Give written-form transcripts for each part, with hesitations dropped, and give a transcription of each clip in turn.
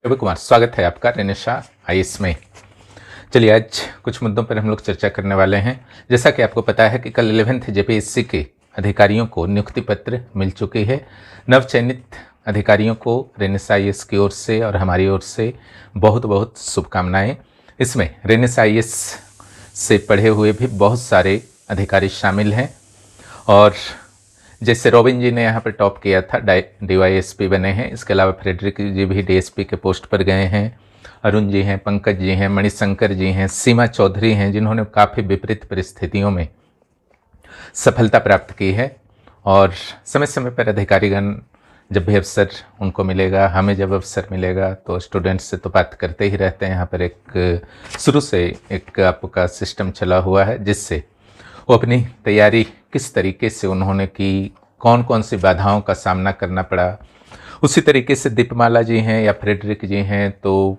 रवि कुमार, स्वागत है आपका रेनेशा आईएएस में। चलिए आज कुछ मुद्दों पर हम लोग चर्चा करने वाले हैं। जैसा कि आपको पता है कि कल 11th जेपीएससी के अधिकारियों को नियुक्ति पत्र मिल चुकी है। नवचयनित अधिकारियों को रेनेशा आईएएस की ओर से और हमारी ओर से बहुत बहुत शुभकामनाएं। इसमें रेनेशा आईएएस से पढ़े हुए भी बहुत सारे अधिकारी शामिल हैं और जैसे रॉबिन जी ने यहाँ पर टॉप किया था, डीवाईएसपी बने हैं। इसके अलावा फ्रेडरिक जी भी डीएसपी के पोस्ट पर गए हैं। अरुण जी हैं, पंकज जी हैं, मणिशंकर जी हैं, सीमा चौधरी हैं, जिन्होंने काफ़ी विपरीत परिस्थितियों में सफलता प्राप्त की है। और समय समय पर अधिकारीगण जब भी अवसर उनको मिलेगा, हमें जब अवसर मिलेगा तो स्टूडेंट्स से तो बात करते ही रहते हैं। यहाँ पर एक शुरू से एक आपका सिस्टम चला हुआ है जिससे वो अपनी तैयारी किस तरीके से उन्होंने की, कौन कौन सी बाधाओं का सामना करना पड़ा। उसी तरीके से दीपमाला जी हैं या फ्रेडरिक जी हैं, तो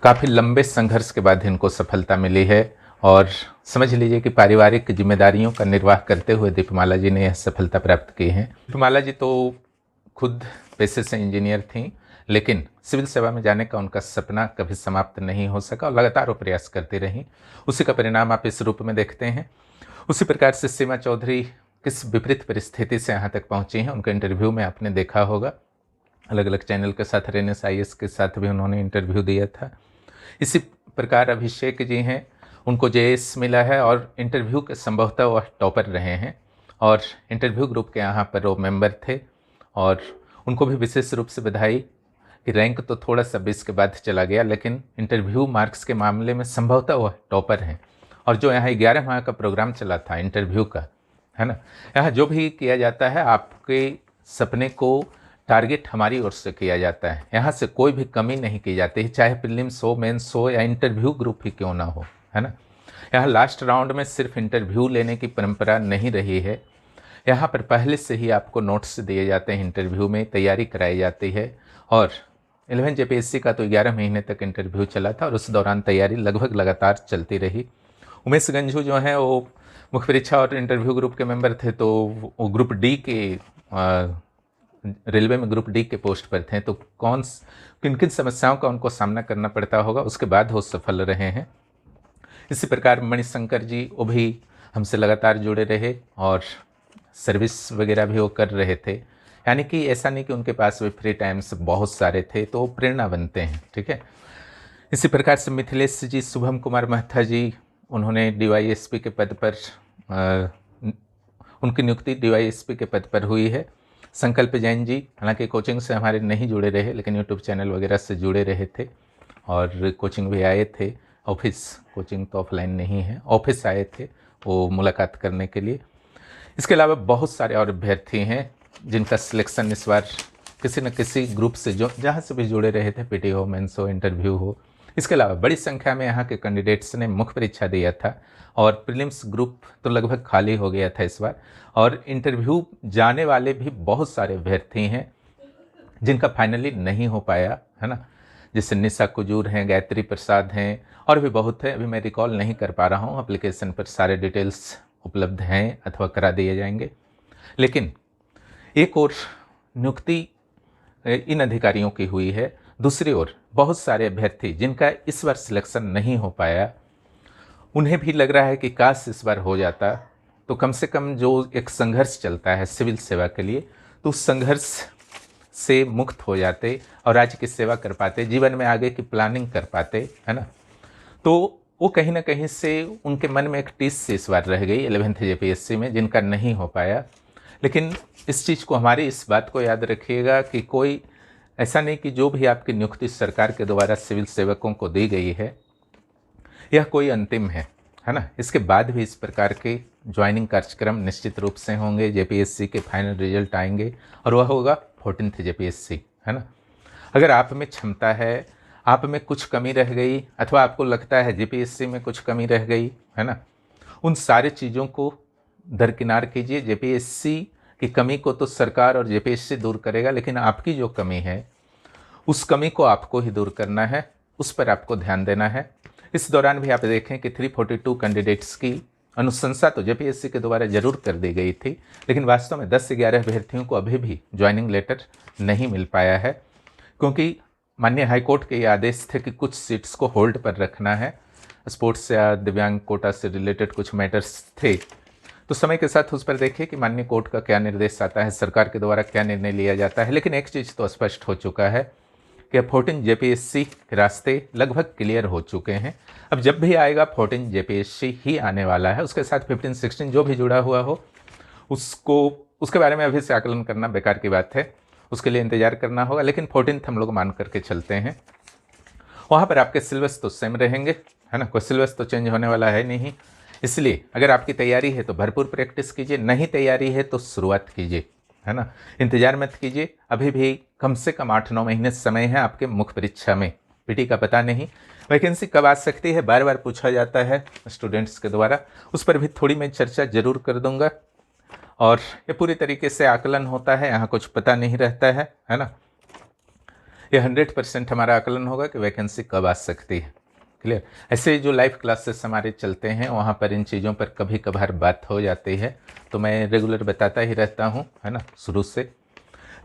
काफ़ी लंबे संघर्ष के बाद इनको सफलता मिली है। और समझ लीजिए कि पारिवारिक जिम्मेदारियों का निर्वाह करते हुए दीपमाला जी ने यह सफलता प्राप्त की है। दीपमाला जी तो खुद पेशे से इंजीनियर थीं, लेकिन सिविल सेवा में जाने का उनका सपना कभी समाप्त नहीं हो सका और लगातार वो प्रयास करती रहीं। उसी का परिणाम आप इस रूप में देखते हैं। उसी प्रकार से सीमा चौधरी किस विपरीत परिस्थिति से यहाँ तक पहुँची हैं, उनका इंटरव्यू में आपने देखा होगा। अलग अलग चैनल के साथ, रेनेशा आईएएस के साथ भी उन्होंने इंटरव्यू दिया था। इसी प्रकार अभिषेक जी हैं, उनको जेएस मिला है और इंटरव्यू के संभवतः वह टॉपर रहे हैं और इंटरव्यू ग्रुप के यहाँ पर वो मेंबर थे और उनको भी विशेष रूप से बधाई कि रैंक तो थोड़ा सा 20 के बाद चला गया, लेकिन इंटरव्यू मार्क्स के मामले में संभवतः वह टॉपर हैं। और जो यहाँ 11 माह का प्रोग्राम चला था इंटरव्यू का, है ना, यहाँ जो भी किया जाता है आपके सपने को टारगेट हमारी ओर से किया जाता है। यहाँ से कोई भी कमी नहीं की जाती, चाहे प्रीलिम्स हो, मेंस हो या इंटरव्यू ग्रुप ही क्यों ना हो, है ना। यहाँ लास्ट राउंड में सिर्फ इंटरव्यू लेने की परंपरा नहीं रही है। यहाँ पर पहले से ही आपको नोट्स दिए जाते हैं, इंटरव्यू में तैयारी कराई जाती है। और 11 जेपीएससी का तो 11 महीने तक इंटरव्यू चला था और उस दौरान तैयारी लगभग लगातार चलती रही। उमेश गंझू जो हैं वो मुख्य परीक्षा और इंटरव्यू ग्रुप के मेंबर थे, तो वो ग्रुप डी के रेलवे में ग्रुप डी के पोस्ट पर थे, तो किन किन समस्याओं का उनको सामना करना पड़ता होगा, उसके बाद वो सफल रहे हैं। इसी प्रकार मणिशंकर जी, वो भी हमसे लगातार जुड़े रहे और सर्विस वगैरह भी वो कर रहे थे। यानी कि ऐसा नहीं कि उनके पास भी फ्री टाइम्स बहुत सारे थे, तो वो प्रेरणा बनते हैं, ठीक है। इसी प्रकार से मिथिलेश जी, शुभम कुमार महथा जी, उन्होंने डीवाईएसपी के पद पर उनकी नियुक्ति डीवाईएसपी के पद पर हुई है। संकल्प जैन जी हालांकि कोचिंग से हमारे नहीं जुड़े रहे, लेकिन यूट्यूब चैनल वगैरह से जुड़े रहे थे और कोचिंग भी आए थे। ऑफिस, कोचिंग तो ऑफलाइन नहीं है, ऑफिस आए थे वो मुलाकात करने के लिए। इसके अलावा बहुत सारे और अभ्यर्थी हैं जिनका सिलेक्शन इस बार किसी न किसी ग्रुप से जो जहाँ से भी जुड़े रहे थे, पीटी हो, मेंस हो, इंटरव्यू हो। इसके अलावा बड़ी संख्या में यहाँ के कैंडिडेट्स ने मुख्य परीक्षा दिया था और प्रीलिम्स ग्रुप तो लगभग खाली हो गया था इस बार। और इंटरव्यू जाने वाले भी बहुत सारे अभ्यर्थी हैं जिनका फाइनली नहीं हो पाया, है ना। जैसे निशा कुजूर हैं, गायत्री प्रसाद हैं और भी बहुत है, अभी मैं रिकॉल नहीं कर पा रहा हूँ। एप्लीकेशन पर सारे डिटेल्स उपलब्ध हैं अथवा करा दिए जाएंगे। लेकिन एक और नियुक्ति इन अधिकारियों की हुई है, दूसरी ओर बहुत सारे अभ्यर्थी जिनका इस बार सिलेक्शन नहीं हो पाया, उन्हें भी लग रहा है कि काश इस बार हो जाता, तो कम से कम जो एक संघर्ष चलता है सिविल सेवा के लिए, तो उस संघर्ष से मुक्त हो जाते और राज्य की सेवा कर पाते, जीवन में आगे की प्लानिंग कर पाते, है ना। तो वो कहीं ना कहीं से उनके मन में एक टीस से इस बार रह गई 11th जेपीएससी में, जिनका नहीं हो पाया। लेकिन इस चीज़ को, हमारी इस बात को याद रखिएगा कि कोई ऐसा नहीं कि जो भी आपकी नियुक्ति सरकार के द्वारा सिविल सेवकों को दी गई है यह कोई अंतिम है ना। इसके बाद भी इस प्रकार के ज्वाइनिंग कार्यक्रम निश्चित रूप से होंगे। जेपीएससी के फाइनल रिजल्ट आएंगे और वह होगा 14th जेपीएससी, है ना। अगर आप में क्षमता है, आप में कुछ कमी रह गई अथवा आपको लगता है जेपीएससी में कुछ कमी रह गई, है ना, उन सारी चीज़ों को दरकिनार कीजिए। जेपीएससी की कमी को तो सरकार और जेपीएससी दूर करेगा, लेकिन आपकी जो कमी है उस कमी को आपको ही दूर करना है, उस पर आपको ध्यान देना है। इस दौरान भी आप देखें कि 342 कैंडिडेट्स की अनुशंसा तो जेपीएससी के द्वारा जरूर कर दी गई थी, लेकिन वास्तव में 10 से 11 अभ्यर्थियों को अभी भी ज्वाइनिंग लेटर नहीं मिल पाया है, क्योंकि माननीय हाईकोर्ट के ये आदेश थे कि कुछ सीट्स को होल्ड पर रखना है, स्पोर्ट्स या दिव्यांग कोटा से रिलेटेड कुछ मैटर्स थे। तो समय के साथ उस पर देखिए कि माननीय कोर्ट का क्या निर्देश आता है, सरकार के द्वारा क्या निर्णय लिया जाता है। लेकिन एक चीज़ तो स्पष्ट हो चुका है कि 14 जेपीएससी के रास्ते लगभग क्लियर हो चुके हैं। अब जब भी आएगा 14 जेपीएससी ही आने वाला है, उसके साथ 15, 16 जो भी जुड़ा हुआ हो उसके बारे में अभी से आकलन करना बेकार की बात है, उसके लिए इंतजार करना होगा। लेकिन 14th हम लोग मान करके चलते हैं। वहाँ पर आपके सिलेबस तो सेम रहेंगे, है ना, कोई सिलेबस तो चेंज होने वाला है नहीं। इसलिए अगर आपकी तैयारी है तो भरपूर प्रैक्टिस कीजिए, नहीं तैयारी है तो शुरुआत कीजिए, है ना, इंतजार मत कीजिए। अभी भी कम से कम 8-9 महीने समय है आपके मुख्य परीक्षा में। पीटी का पता नहीं, वैकेंसी कब आ सकती है बार बार पूछा जाता है स्टूडेंट्स के द्वारा, उस पर भी थोड़ी मैं चर्चा जरूर कर दूंगा। और ये पूरी तरीके से आकलन होता है, यहाँ कुछ पता नहीं रहता है ना। ये 100% हमारा आकलन होगा कि वैकेंसी कब आ सकती है। क्लियर। ऐसे जो लाइव क्लासेस हमारे चलते हैं वहाँ पर इन चीज़ों पर कभी कभार बात हो जाती है, तो मैं रेगुलर बताता ही रहता हूँ, है ना, शुरू से।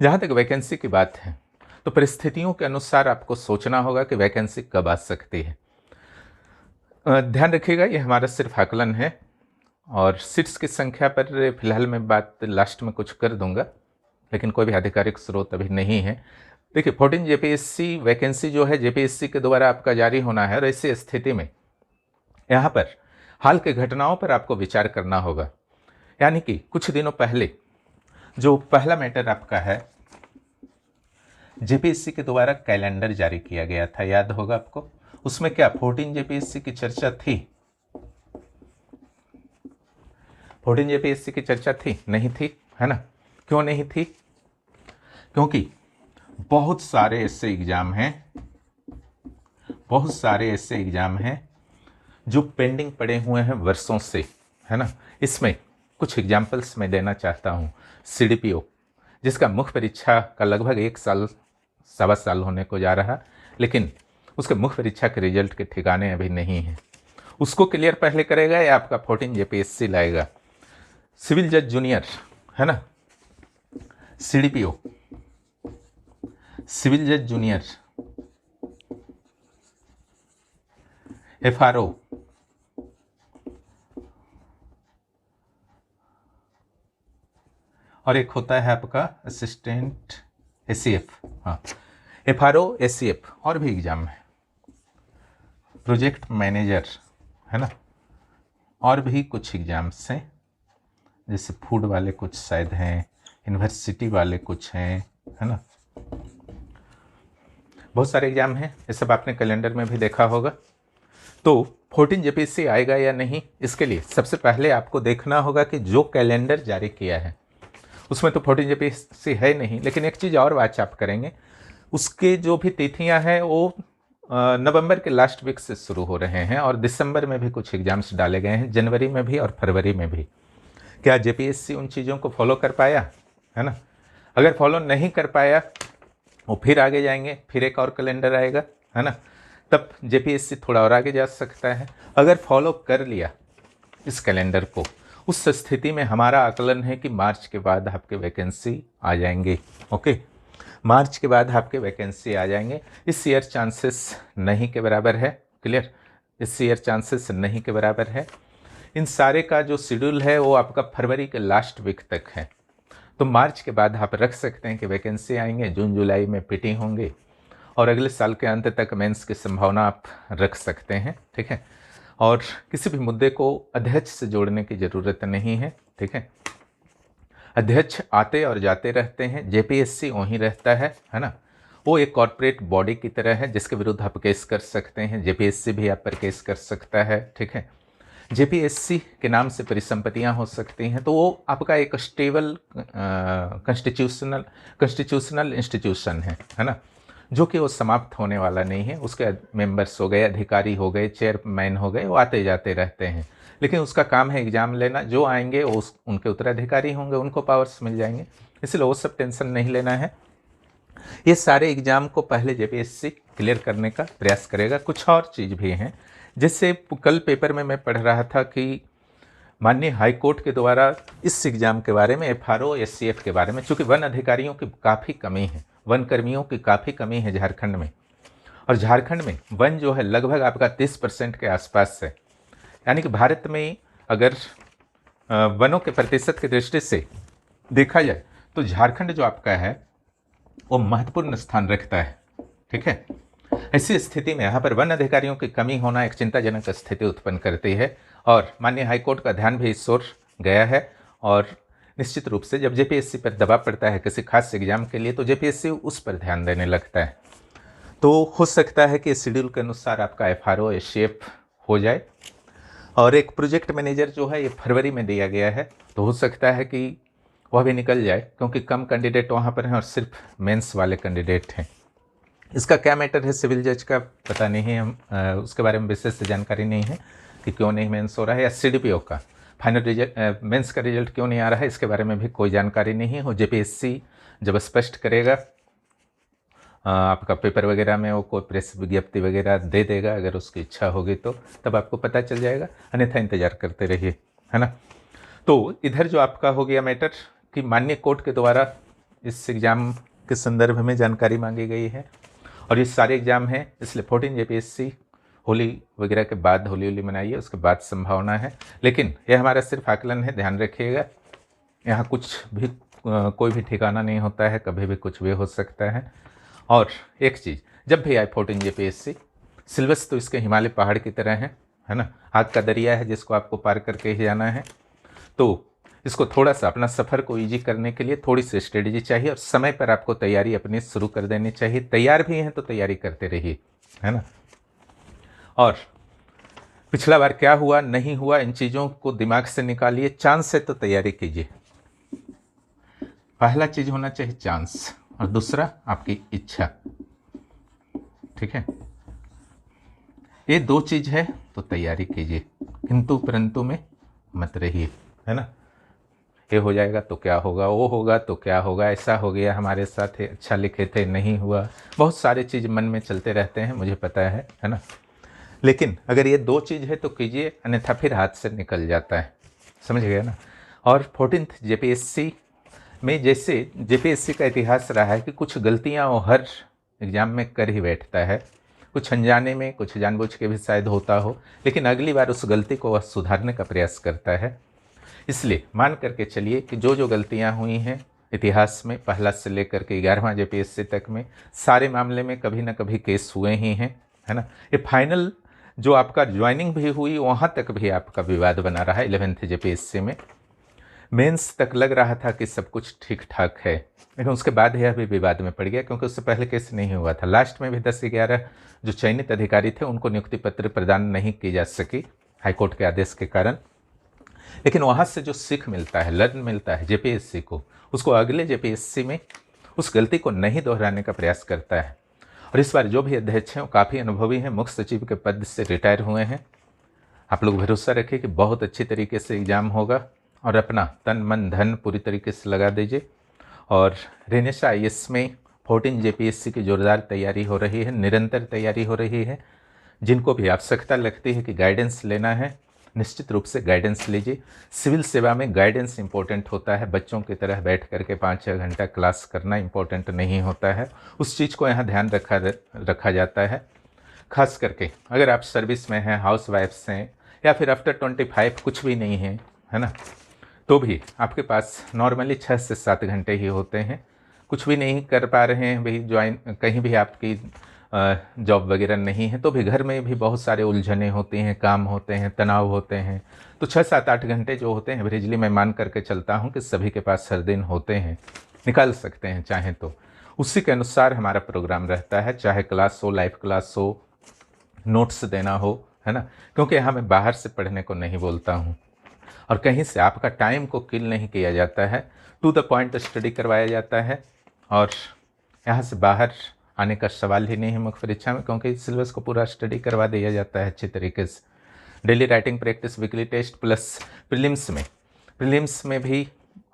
जहाँ तक वैकेंसी की बात है तो परिस्थितियों के अनुसार आपको सोचना होगा कि वैकेंसी कब आ सकती है। ध्यान रखिएगा ये हमारा सिर्फ आकलन है, और सीट्स की संख्या पर फिलहाल मैं बात लास्ट में कुछ कर दूंगा, लेकिन कोई भी आधिकारिक स्रोत अभी नहीं है। देखिए 14 जेपीएससी वैकेंसी जो है जेपीएससी के द्वारा आपका जारी होना है, और ऐसी स्थिति में यहाँ पर हाल के घटनाओं पर आपको विचार करना होगा। यानी कि कुछ दिनों पहले जो पहला मैटर आपका है, जेपीएससी के द्वारा कैलेंडर जारी किया गया था, याद होगा आपको। उसमें क्या 14 जेपीएससी की चर्चा थी? 14 जेपीएससी की चर्चा थी? नहीं थी, है ना। क्यों नहीं थी? क्योंकि बहुत सारे ऐसे एग्जाम हैं जो पेंडिंग पड़े हुए हैं वर्षों से, है ना। इसमें कुछ एग्जाम्पल्स मैं देना चाहता हूँ। सीडीपीओ, जिसका मुख्य परीक्षा का लगभग 1 साल, 1.25 साल होने को जा रहा, लेकिन उसके मुख्य परीक्षा के रिजल्ट के ठिकाने अभी नहीं हैं। उसको क्लियर पहले करेगा या आपका 14 जेपीएससी लाएगा? सिविल जज जूनियर, है ना, सीडीपीओ, सिविल जज जूनियर, एफआरओ, और एक होता है आपका असिस्टेंट एसीएफ। हाँ, एफआरओ, एसीएफ, और भी एग्जाम है, प्रोजेक्ट मैनेजर, है ना, और भी कुछ एग्जाम्स हैं, जैसे फूड वाले कुछ शायद हैं, यूनिवर्सिटी वाले कुछ हैं, है ना, बहुत सारे एग्जाम हैं। ये सब आपने कैलेंडर में भी देखा होगा। तो 14 जेपीएससी आएगा या नहीं, इसके लिए सबसे पहले आपको देखना होगा कि जो कैलेंडर जारी किया है उसमें तो 14 जेपीएससी है नहीं, लेकिन एक चीज़ और वाच आप करेंगे, उसके जो भी तिथियां हैं वो नवंबर के लास्ट वीक से शुरू हो रहे हैं, और दिसंबर में भी कुछ एग्जाम्स डाले गए हैं, जनवरी में भी और फरवरी में भी। क्या जेपीएससी उन चीज़ों को फॉलो कर पाया, है ना? अगर फॉलो नहीं कर पाया वो फिर आगे जाएंगे, फिर एक और कैलेंडर आएगा, है ना, तब जेपीएससी थोड़ा और आगे जा सकता है। अगर फॉलो कर लिया इस कैलेंडर को, उस स्थिति में हमारा आकलन है कि मार्च के बाद आपके वैकेंसी आ जाएंगे। ओके, मार्च के बाद आपके वैकेंसी आ जाएंगे। इस ईयर चांसेस नहीं के बराबर है। क्लियर, इस ईयर चांसेस नहीं के बराबर है। इन सारे का जो शेड्यूल है वो आपका फरवरी के लास्ट वीक तक है, तो मार्च के बाद आप रख सकते हैं कि वैकेंसी आएंगे, जून जुलाई में पीटी होंगे, और अगले साल के अंत तक मेंस की संभावना आप रख सकते हैं। ठीक है, और किसी भी मुद्दे को अध्यक्ष से जोड़ने की ज़रूरत नहीं है। ठीक है, अध्यक्ष आते और जाते रहते हैं, जेपीएससी वहीं रहता है ना। वो एक कॉरपोरेट बॉडी की तरह है जिसके विरुद्ध आप केस कर सकते हैं, जेपीएससी भी आप पर केस कर सकता है। ठीक है, जेपीएससी के नाम से परिसंपत्तियां हो सकती हैं, तो वो आपका एक स्टेबल कॉन्स्टिट्यूशनल इंस्टीट्यूशन है ना, जो कि वो समाप्त होने वाला नहीं है। उसके मेंबर्स हो गए, अधिकारी हो गए, चेयरमैन हो गए, वो आते जाते रहते हैं, लेकिन उसका काम है एग्ज़ाम लेना। जो आएंगे वो उनके उत्तराधिकारी होंगे, उनको पावर्स मिल जाएंगे, इसलिए वो सब टेंशन नहीं लेना है। ये सारे एग्ज़ाम को पहले जेपीएससी क्लियर करने का प्रयास करेगा। कुछ और चीज़ भी हैं, जैसे कल पेपर में मैं पढ़ रहा था कि माननीय हाईकोर्ट के द्वारा इस एग्ज़ाम के बारे में, एफआरओ एससीएफ के बारे में, चूँकि वन अधिकारियों की काफ़ी कमी है, वन कर्मियों की काफ़ी कमी है झारखंड में, और झारखंड में वन जो है लगभग आपका 30% के आसपास है। यानी कि भारत में अगर वनों के प्रतिशत की दृष्टि से देखा जाए तो झारखंड जो आपका है वो महत्वपूर्ण स्थान रखता है। ठीक है, ऐसी स्थिति में यहाँ पर वन अधिकारियों की कमी होना एक चिंताजनक स्थिति उत्पन्न करती है और माननीय हाईकोर्ट का ध्यान भी इस ओर गया है। और निश्चित रूप से जब जेपीएससी पर दबाव पड़ता है किसी खास एग्जाम के लिए तो जेपीएससी उस पर ध्यान देने लगता है। तो हो सकता है कि शेड्यूल के अनुसार आपका एफआरओ एशेफ हो जाए और एक प्रोजेक्ट मैनेजर जो है ये फरवरी में दिया गया है, तो हो सकता है कि वह भी निकल जाए क्योंकि कम कैंडिडेट वहाँ पर हैं और सिर्फ मेंस वाले कैंडिडेट हैं। इसका क्या मैटर है सिविल जज का पता नहीं है, हम उसके बारे में विशेष जानकारी नहीं है कि क्यों नहीं मेंस हो रहा है, या सीडीपीओ का फाइनल रिजल्ट मेंस का रिजल्ट क्यों नहीं आ रहा है, इसके बारे में भी कोई जानकारी नहीं है। वो जेपीएससी जब स्पष्ट करेगा आपका पेपर वगैरह में वो कोई प्रेस विज्ञप्ति वगैरह दे देगा, अगर उसकी इच्छा होगी तो तब आपको पता चल जाएगा, अन्यथा इंतजार करते रहिए, है ना। तो इधर जो आपका हो गया मैटर कि माननीय कोर्ट के द्वारा इस एग्ज़ाम के संदर्भ में जानकारी मांगी गई है और ये सारे एग्ज़ाम हैं, इसलिए 14 जेपीएससी होली वगैरह के बाद होली मनाइए, उसके बाद संभावना है। लेकिन यह हमारा सिर्फ आकलन है, ध्यान रखिएगा, यहाँ कुछ भी कोई भी ठिकाना नहीं होता है, कभी भी कुछ भी हो सकता है। और एक चीज़, जब भी आए 14 जेपीएससी, सिलेबस तो इसके हिमालय पहाड़ की तरह है ना, आग का दरिया है जिसको आपको पार करके ही जाना है। तो इसको थोड़ा सा अपना सफ़र को ईजी करने के लिए थोड़ी सी स्ट्रेटजी चाहिए और समय पर आपको तैयारी अपनी शुरू कर देनी चाहिए। तैयार भी हैं तो तैयारी करते रहिए, है ना। और पिछला बार क्या हुआ नहीं हुआ इन चीज़ों को दिमाग से निकालिए, चांस है तो तैयारी कीजिए। पहला चीज़ होना चाहिए चांस और दूसरा आपकी इच्छा। ठीक है, ये दो चीज़ है तो तैयारी कीजिए, किंतु परंतु में मत रहिए, है ना। ये हो जाएगा तो क्या होगा, वो होगा तो क्या होगा, ऐसा हो गया हमारे साथ, अच्छा लिखे थे नहीं हुआ, बहुत सारे चीज़ मन में चलते रहते हैं, मुझे पता है ना। लेकिन अगर ये दो चीज़ है तो कीजिए, अन्यथा फिर हाथ से निकल जाता है, समझ गए ना। और 14th जेपीएससी में जैसे जेपीएससी का इतिहास रहा है कि कुछ गलतियां वो हर एग्ज़ाम में कर ही बैठता है, कुछ अनजाने में कुछ जानबूझ के भी शायद होता हो, लेकिन अगली बार उस गलती को वह सुधारने का प्रयास करता है। इसलिए मान करके चलिए कि जो जो गलतियां हुई हैं इतिहास में, पहला से लेकर के 11वां जेपीएससी तक में, सारे मामले में कभी ना कभी केस हुए ही हैं, है ना। ये फाइनल जो आपका ज्वाइनिंग भी हुई वहाँ तक भी आपका विवाद बना रहा है। 11th जेपीएससी में मेंस तक लग रहा था कि सब कुछ ठीक ठाक है, लेकिन उसके बाद यह भी विवाद में पड़ गया क्योंकि उससे पहले केस नहीं हुआ था। लास्ट में भी 10-11 जो चयनित अधिकारी थे उनको नियुक्ति पत्र प्रदान नहीं की जा सकी हाईकोर्ट के आदेश के कारण। लेकिन वहाँ से जो सीख मिलता है, लर्न मिलता है जेपीएससी को, उसको अगले जेपीएससी में उस गलती को नहीं दोहराने का प्रयास करता है। और इस बार जो भी अध्यक्ष हैं वो काफ़ी अनुभवी हैं, मुख्य सचिव के पद से रिटायर हुए हैं। आप लोग भरोसा रखिए कि बहुत अच्छी तरीके से एग्ज़ाम होगा और अपना तन मन धन पूरी तरीके से लगा दीजिए। और रेनेशा आईएएस में 14 जेपीएससी की जोरदार तैयारी हो रही है, निरंतर तैयारी हो रही है। जिनको भी आवश्यकता लगती है कि गाइडेंस लेना है, निश्चित रूप से गाइडेंस लीजिए। सिविल सेवा में गाइडेंस इंपॉर्टेंट होता है, बच्चों की तरह बैठ करके 5-6 घंटा क्लास करना इंपॉर्टेंट नहीं होता है, उस चीज़ को यहाँ ध्यान रखा जाता है। खास करके अगर आप सर्विस में हैं, हाउस वाइफ्स हैं, या फिर आफ्टर 25 कुछ भी नहीं है ना, तो भी आपके पास नॉर्मली 6 से 7 घंटे ही होते हैं। कुछ भी नहीं कर पा रहे हैं भाई, ज्वाइन कहीं भी आपकी जॉब वगैरह नहीं है, तो भी घर में भी बहुत सारे उलझने होती हैं, काम होते हैं, तनाव होते हैं। तो 6-7-8 घंटे जो होते हैं एवरेजली मैं मान करके चलता हूँ कि सभी के पास हर दिन होते हैं, निकाल सकते हैं चाहें तो। उसी के अनुसार हमारा प्रोग्राम रहता है, चाहे क्लास हो, लाइव क्लास हो, नोट्स देना हो, है ना। क्योंकि यहाँ मैं बाहर से पढ़ने को नहीं बोलता हूँ और कहीं से आपका टाइम को किल नहीं किया जाता है, टू द पॉइंट स्टडी करवाया जाता है। और यहाँ से बाहर आने का सवाल ही नहीं है मुख्य परीक्षा में, क्योंकि सिलेबस को पूरा स्टडी करवा दिया जाता है अच्छी तरीके से। Daily writing practice, weekly test plus prelims में भी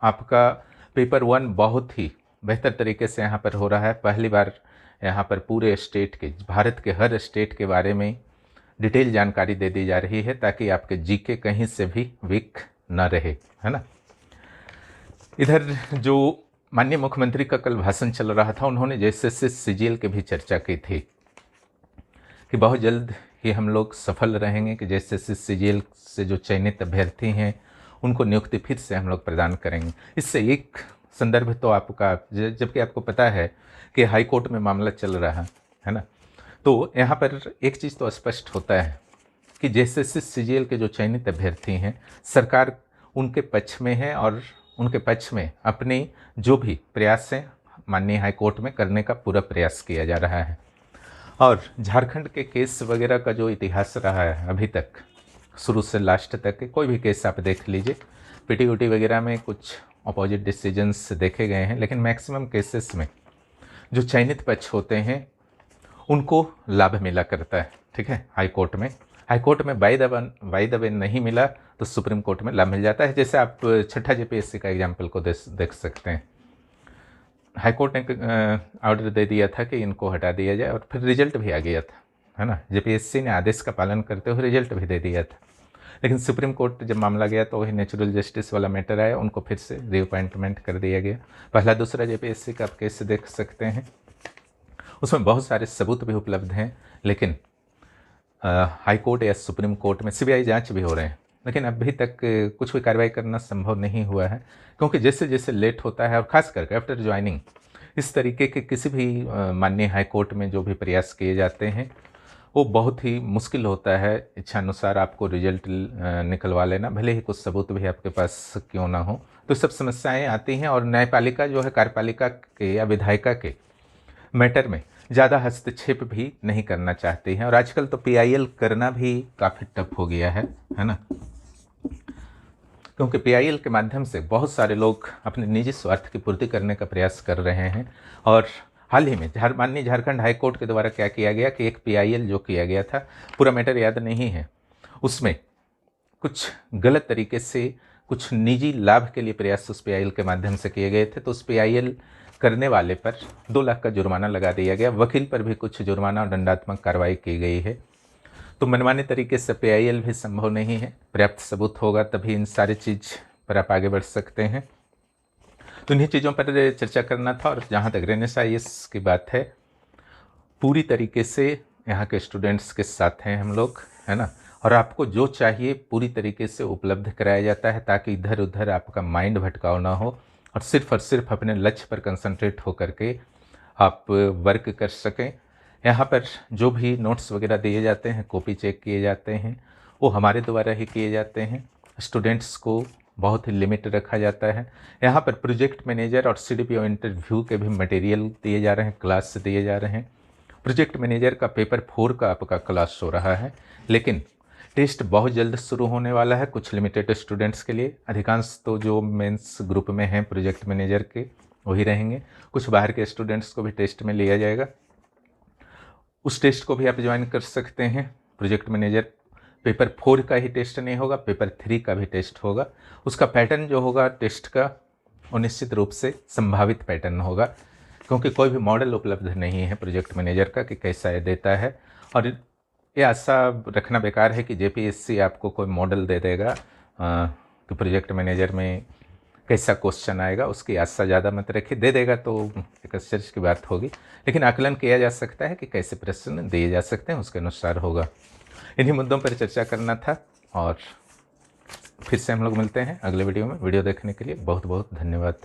आपका पेपर 1 बहुत ही बेहतर तरीके से यहाँ पर हो रहा है। पहली बार यहाँ पर पूरे स्टेट के, भारत के हर स्टेट के बारे में डिटेल जानकारी दे दी जा रही है ताकि आपके जीके कहीं से भी वीक ना रहे, है ना। इधर जो माननीय मुख्यमंत्री का कल भाषण चल रहा था, उन्होंने जैसे सीजीएल की भी चर्चा की थी। कि बहुत जल्द ही हम लोग सफल रहेंगे कि जैसे सीजीएल से जो चयनित अभ्यर्थी हैं उनको नियुक्ति फिर से हम लोग प्रदान करेंगे। इससे एक संदर्भ तो आपका, जबकि आपको पता है कि हाई कोर्ट में मामला चल रहा है ना, तो यहाँ पर एक चीज़ तो स्पष्ट होता है कि जैसे सीजीएल के जो चयनित अभ्यर्थी हैं सरकार उनके पक्ष में है और उनके पक्ष में अपने जो भी प्रयास हैं माननीय हाई कोर्ट में करने का पूरा प्रयास किया जा रहा है। और झारखंड के केस वगैरह का जो इतिहास रहा है अभी तक, शुरू से लास्ट तक के कोई भी केस आप देख लीजिए, पीटीयूटी वगैरह में कुछ अपोजिट डिसीजंस देखे गए हैं, लेकिन मैक्सिमम केसेस में जो चयनित पक्ष होते हैं उनको लाभ मिला करता है। ठीक है, हाई कोर्ट में बाय द वे नहीं मिला तो सुप्रीम कोर्ट में लाभ मिल जाता है। जैसे आप छठा जेपीएससी का एग्जाम्पल को देख सकते हैं। हाई कोर्ट ने ऑर्डर दे दिया था कि इनको हटा दिया जाए और फिर रिजल्ट भी आ गया था, है ना। जेपीएससी ने आदेश का पालन करते हुए रिजल्ट भी दे दिया था, लेकिन सुप्रीम कोर्ट जब मामला गया तो वही नेचुरल जस्टिस वाला मैटर आया, उनको फिर से रीअपॉइंटमेंट कर दिया गया। पहला दूसरा जेपीएससी का आप केस देख सकते हैं, उसमें बहुत सारे सबूत भी उपलब्ध हैं, लेकिन हाई कोर्ट या सुप्रीम कोर्ट में सीबीआई जांच भी हो रहे हैं, लेकिन अभी तक कुछ भी कार्रवाई करना संभव नहीं हुआ है, क्योंकि जैसे जैसे लेट होता है और ख़ास करके आफ्टर ज्वाइनिंग इस तरीके के किसी भी माननीय हाई कोर्ट में जो भी प्रयास किए जाते हैं वो बहुत ही मुश्किल होता है इच्छानुसार आपको रिजल्ट निकलवा लेना, भले ही कुछ सबूत भी आपके पास क्यों ना हो। तो सब समस्याएं आती हैं और न्यायपालिका जो है कार्यपालिका के या विधायिका के मैटर में ज़्यादा हस्तक्षेप भी नहीं करना चाहती हैं। और आजकल तो पीआईएल करना भी काफ़ी टफ हो गया है ना, क्योंकि पीआईएल के माध्यम से बहुत सारे लोग अपने निजी स्वार्थ की पूर्ति करने का प्रयास कर रहे हैं। और हाल ही में माननीय झारखंड हाई कोर्ट के द्वारा क्या किया गया कि एक पीआईएल जो किया गया था, पूरा मैटर याद नहीं है, उसमें कुछ गलत तरीके से कुछ निजी लाभ के लिए प्रयास उस पीआईएल के माध्यम से किए गए थे, तो उस पीआईएल करने वाले पर 2 लाख का जुर्माना लगा दिया गया। वकील पर भी कुछ जुर्माना और दंडात्मक कार्रवाई की गई है। तो मनमाने तरीके से पीआईएल भी संभव नहीं है, पर्याप्त सबूत होगा तभी इन सारी चीज़ पर आप आगे बढ़ सकते हैं। तो इन्हीं चीज़ों पर चर्चा करना था। और जहाँ तक रेनेसा आईएएस की बात है, पूरी तरीके से यहाँ के स्टूडेंट्स के साथ हैं हम लोग, है ना, और आपको जो चाहिए पूरी तरीके से उपलब्ध कराया जाता है, ताकि इधर उधर आपका माइंड भटकाव ना हो और सिर्फ अपने लक्ष्य पर कंसंट्रेट होकर के आप वर्क कर सकें। यहाँ पर जो भी नोट्स वगैरह दिए जाते हैं, कॉपी चेक किए जाते हैं, वो हमारे द्वारा ही किए जाते हैं। स्टूडेंट्स को बहुत ही लिमिट रखा जाता है। यहाँ पर प्रोजेक्ट मैनेजर और सीडीपीओ इंटरव्यू के भी मटेरियल दिए जा रहे हैं, क्लास दिए जा रहे हैं। प्रोजेक्ट मैनेजर का पेपर 4 का आपका क्लास हो रहा है, लेकिन टेस्ट बहुत जल्द शुरू होने वाला है कुछ लिमिटेड स्टूडेंट्स के लिए। अधिकांश तो जो मेंस ग्रुप में हैं प्रोजेक्ट मैनेजर के वही रहेंगे, कुछ बाहर के स्टूडेंट्स को भी टेस्ट में लिया जाएगा। उस टेस्ट को भी आप ज्वाइन कर सकते हैं। प्रोजेक्ट मैनेजर पेपर 4 का ही टेस्ट नहीं होगा, पेपर 3 का भी टेस्ट होगा। उसका पैटर्न जो होगा टेस्ट का वो निश्चित रूप से संभावित पैटर्न होगा, क्योंकि कोई भी मॉडल उपलब्ध नहीं है प्रोजेक्ट मैनेजर का कि कैसा ये देता है। और ये आशा रखना बेकार है कि जेपीएससी आपको कोई मॉडल दे देगा कि प्रोजेक्ट मैनेजर में कैसा क्वेश्चन आएगा, उसकी आशा ज़्यादा मत रखिए। दे देगा तो एक आश्चर्य की बात होगी, लेकिन आकलन किया जा सकता है कि कैसे प्रश्न दिए जा सकते हैं, उसके अनुसार होगा। इन्हीं मुद्दों पर चर्चा करना था और फिर से हम लोग मिलते हैं अगले वीडियो में। वीडियो देखने के लिए बहुत बहुत धन्यवाद।